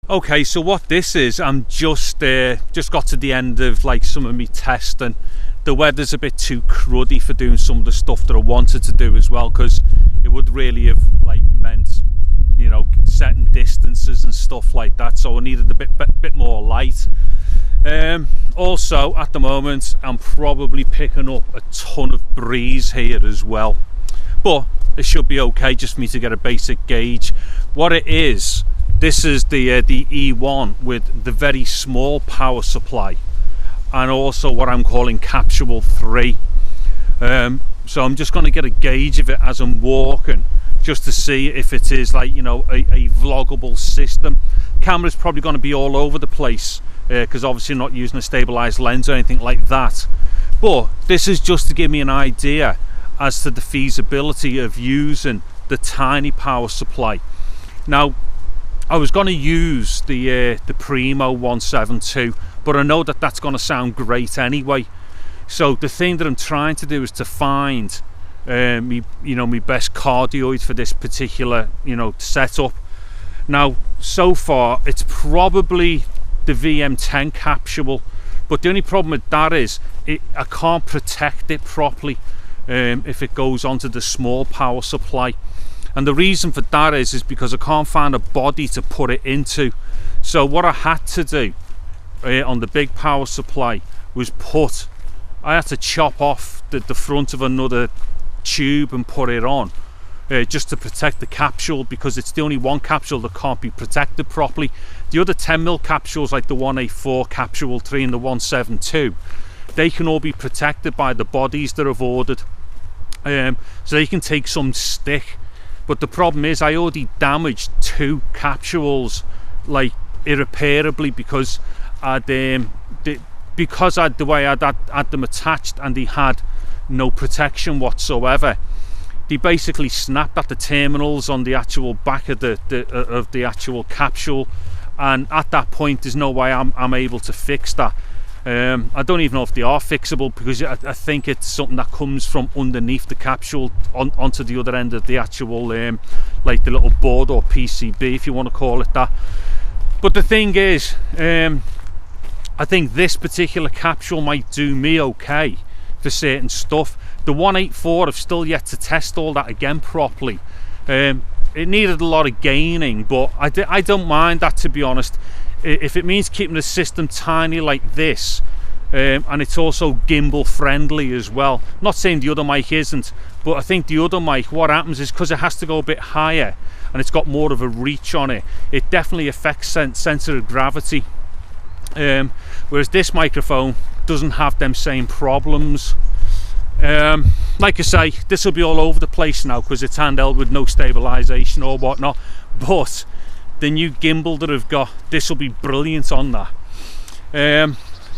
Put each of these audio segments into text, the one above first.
Okay, so what this is, I'm just got to the end of like some of me testing. The weather's a bit too cruddy for doing some of the stuff that I wanted to do as well, because it would really have like meant, you know, setting distances and stuff like that. So I needed a bit more light. Also, at the moment, I'm probably picking up a ton of breeze here as well, but it should be okay just for me to get a basic gauge. What it is, this is the E1 with the very small power supply, and also what I'm calling capsule 3. So I'm just going to get a gauge of it as I'm walking, just to see if it is like, you know, a vloggable system. Camera's probably going to be all over the place because obviously I'm not using a stabilized lens or anything like that. But this is just to give me an idea as to the feasibility of using the tiny power supply. Now, I was going to use the Primo 172, but I know that that's going to sound great anyway. So the thing that I'm trying to do is to find me best cardioid for this particular, you know, setup. Now, so far it's probably the VM10 capsule, but the only problem with that is I can't protect it properly if it goes onto the small power supply. And the reason for that is because I can't find a body to put it into. So what I had to do on the big power supply was I had to chop off the front of another tube and put it on just to protect the capsule, because it's the only one capsule that can't be protected properly. The other 10mm capsules, like the 184, capsule 3 and the 172, they can all be protected by the bodies that I've ordered, so they can take some stick. But the problem is I already damaged 2 capsules like irreparably because the way I'd had them attached and they had no protection whatsoever. They basically snapped at the terminals on the actual back of the actual capsule, and at that point there's no way I'm able to fix that. I don't even know if they are fixable, because I think it's something that comes from underneath the capsule onto the other end of the actual like the little board or PCB, if you want to call it that. But the thing is, I think this particular capsule might do me okay for certain stuff. The 184, I've still yet to test all that again properly. It needed a lot of gaining, but I don't mind that, to be honest. If it means keeping the system tiny like this, and it's also gimbal friendly as well. Not saying the other mic isn't, but I think the other mic, what happens is, because it has to go a bit higher and it's got more of a reach on it, it definitely affects center of gravity, whereas this microphone doesn't have them same problems. Like I say, this will be all over the place now because it's handheld with no stabilization or whatnot, but the new gimbal that I've got, this will be brilliant on that.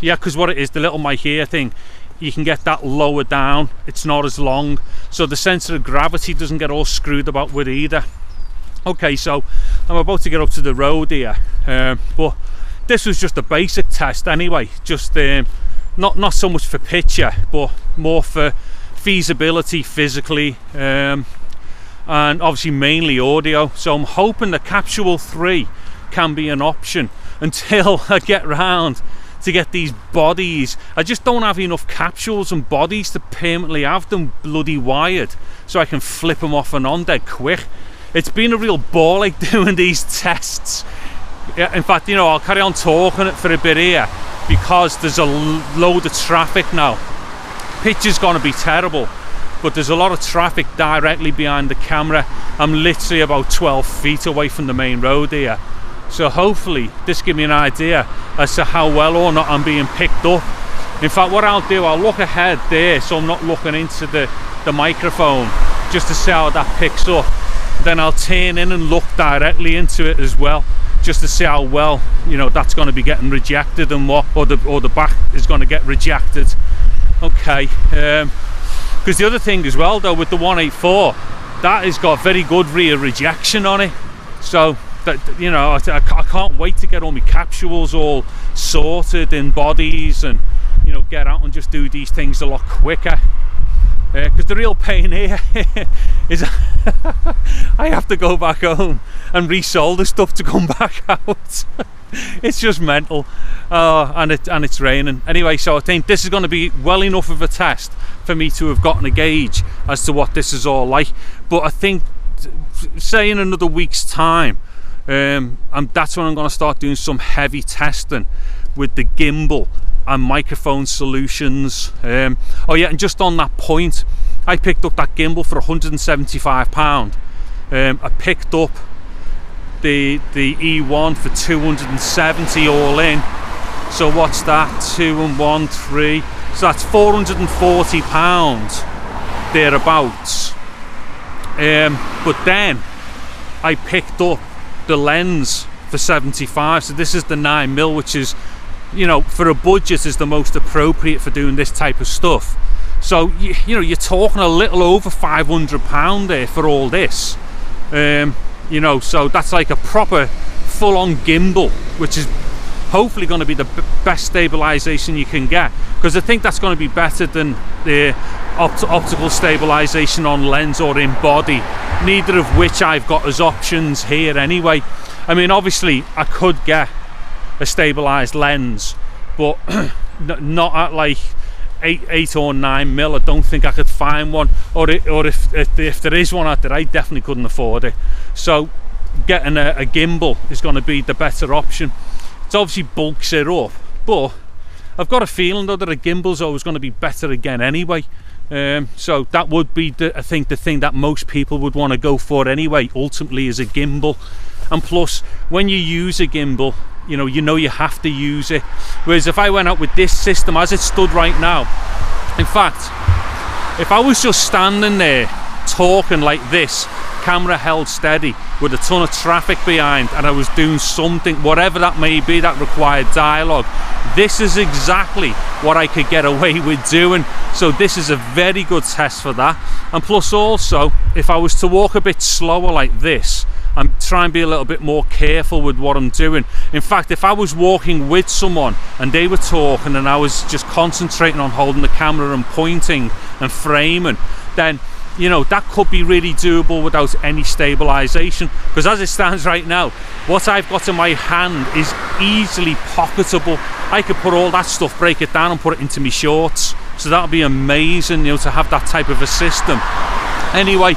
Yeah, because what it is, the little mic here thing, you can get that lower down, it's not as long, so the center of gravity doesn't get all screwed about with either. Okay, so I'm about to get up to the road here, but this was just a basic test anyway, just not so much for picture, but more for feasibility physically, and obviously mainly audio. So I'm hoping the capsule 3 can be an option until I get round to get these bodies. I just don't have enough capsules and bodies to permanently have them bloody wired so I can flip them off and on dead quick. It's been a real ball like doing these tests. Yeah, in fact, you know, I'll carry on talking it for a bit here because there's a load of traffic now. Picture's gonna be terrible, but there's a lot of traffic directly behind the camera. I'm literally about 12 feet away from the main road here, so hopefully this gives me an idea as to how well or not I'm being picked up. In fact, what I'll do, I'll look ahead there so I'm not looking into the microphone, just to see how that picks up. Then I'll turn in and look directly into it as well, just to see how well, you know, that's going to be getting rejected and what, or the back is going to get rejected. Okay, because the other thing as well though with the 184, that has got very good rear rejection on it, so that, you know, I can't wait to get all my capsules all sorted in bodies and, you know, get out and just do these things a lot quicker. because the real pain here is I have to go back home and resole the stuff to come back out. It's just mental. And it's raining anyway, so I think this is going to be well enough of a test for me to have gotten a gauge as to what this is all like. But I think, say in another week's time, that's when I'm going to start doing some heavy testing with the gimbal and microphone solutions. Oh yeah, and just on that point, I picked up that gimbal for £175. I picked up the E1 for 270 all in. So what's that? 2 and 1, 3. So that's £440 thereabouts. But then I picked up the lens for 75. So this is the 9mm, which is, you know, for a budget is the most appropriate for doing this type of stuff. So you know, you're talking a little over £500 there for all this. You know, so that's like a proper full-on gimbal, which is hopefully going to be the best stabilization you can get, because I think that's going to be better than the optical stabilization on lens or in body, neither of which I've got as options here anyway. I mean, obviously I could get a stabilized lens, but not at like 8 or 9mm. I don't think I could find one, or if there is one out there, I definitely couldn't afford it. So getting a gimbal is going to be the better option. It obviously bulks it up, but I've got a feeling though that a gimbal's always going to be better again anyway. So that would be I think the thing that most people would want to go for anyway, ultimately, is a gimbal. And plus, when you use a gimbal, you know you have to use it. Whereas if I went out with this system as it stood right now, in fact, if I was just standing there talking like this, camera held steady with a ton of traffic behind, and I was doing something, whatever that may be, that required dialogue, this is exactly what I could get away with doing. So this is a very good test for that. And plus also, if I was to walk a bit slower like this, I'm trying to be a little bit more careful with what I'm doing. In fact, if I was walking with someone and they were talking and I was just concentrating on holding the camera and pointing and framing, then you know that could be really doable without any stabilization, because as it stands right now, what I've got in my hand is easily pocketable. I could put all that stuff, break it down and put it into my shorts, so that would be amazing, you know, to have that type of a system. Anyway,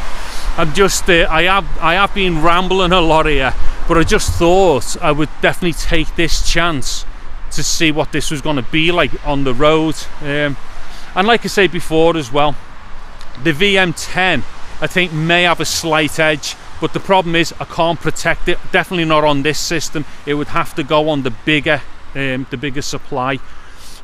I'm just I have been rambling a lot here, but I just thought I would definitely take this chance to see what this was going to be like on the road. And like I said before as well, the VM10 I think may have a slight edge, but the problem is I can't protect it, definitely not on this system. It would have to go on the bigger supply.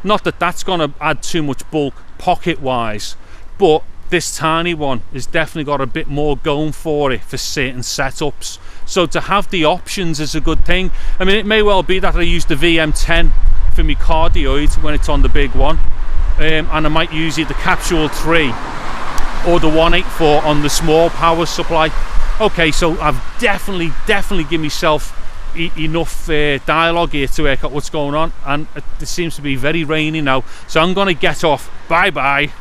Not that that's going to add too much bulk pocket wise, but this tiny one has definitely got a bit more going for it for certain setups. So to have the options is a good thing. I mean, it may well be that I use the VM10 for my cardioid when it's on the big one, and I might use either Capsule 3 or the 184 on the small power supply. Okay, so I've definitely given myself enough dialogue here to work out what's going on, and it seems to be very rainy now, so I'm going to get off. Bye bye.